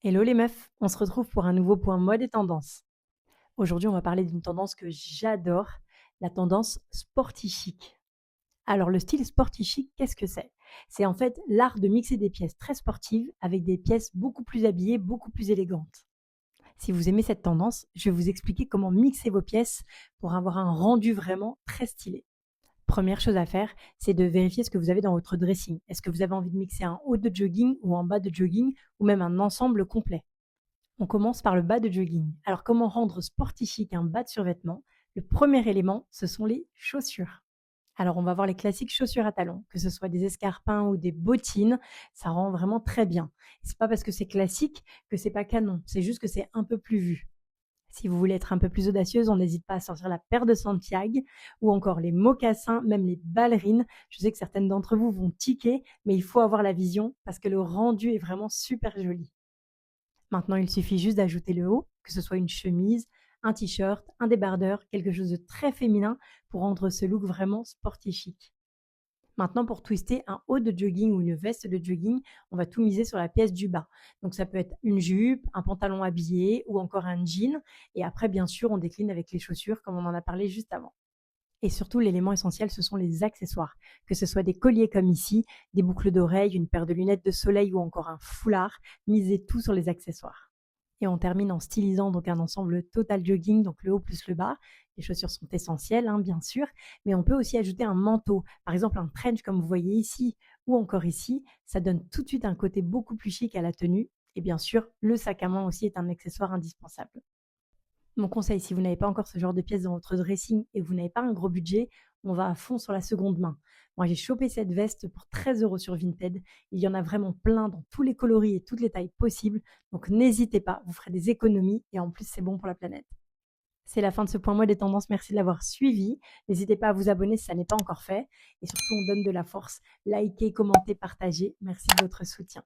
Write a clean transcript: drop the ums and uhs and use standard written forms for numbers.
Hello les meufs, on se retrouve pour un nouveau point mode et tendance. Aujourd'hui, on va parler d'une tendance que j'adore, la tendance sporty chic. Alors le style sporty chic, qu'est-ce que c'est? C'est en fait l'art de mixer des pièces très sportives avec des pièces beaucoup plus habillées, beaucoup plus élégantes. Si vous aimez cette tendance, je vais vous expliquer comment mixer vos pièces pour avoir un rendu vraiment très stylé. Première chose à faire, c'est de vérifier ce que vous avez dans votre dressing. Est-ce que vous avez envie de mixer un haut de jogging ou un bas de jogging ou même un ensemble complet? On commence par le bas de jogging. Alors, comment rendre sporty chic un bas de survêtement? Le premier élément, ce sont les chaussures. Alors, on va voir les classiques chaussures à talons, que ce soit des escarpins ou des bottines, ça rend vraiment très bien. C'est pas parce que c'est classique que c'est pas canon, c'est juste que c'est un peu plus vu. Si vous voulez être un peu plus audacieuse, on n'hésite pas à sortir la paire de Santiago ou encore les mocassins, même les ballerines. Je sais que certaines d'entre vous vont tiquer, mais il faut avoir la vision parce que le rendu est vraiment super joli. Maintenant, il suffit juste d'ajouter le haut, que ce soit une chemise, un t-shirt, un débardeur, quelque chose de très féminin pour rendre ce look vraiment sporty chic. Maintenant, pour twister un haut de jogging ou une veste de jogging, on va tout miser sur la pièce du bas. Donc ça peut être une jupe, un pantalon habillé ou encore un jean. Et après, bien sûr, on décline avec les chaussures comme on en a parlé juste avant. Et surtout, l'élément essentiel, ce sont les accessoires. Que ce soit des colliers comme ici, des boucles d'oreilles, une paire de lunettes de soleil ou encore un foulard, misez tout sur les accessoires. Et on termine en stylisant donc un ensemble total jogging, donc le haut plus le bas. Les chaussures sont essentielles, hein, bien sûr, mais on peut aussi ajouter un manteau, par exemple un trench comme vous voyez ici ou encore ici. Ça donne tout de suite un côté beaucoup plus chic à la tenue. Et bien sûr, le sac à main aussi est un accessoire indispensable. Mon conseil, si vous n'avez pas encore ce genre de pièces dans votre dressing et que vous n'avez pas un gros budget, on va à fond sur la seconde main. Moi, j'ai chopé cette veste pour 13 € sur Vinted. Il y en a vraiment plein dans tous les coloris et toutes les tailles possibles. Donc, n'hésitez pas, vous ferez des économies et en plus, c'est bon pour la planète. C'est la fin de ce point mode des tendances. Merci de l'avoir suivi. N'hésitez pas à vous abonner si ça n'est pas encore fait. Et surtout, on donne de la force. Likez, commentez, partagez. Merci de votre soutien.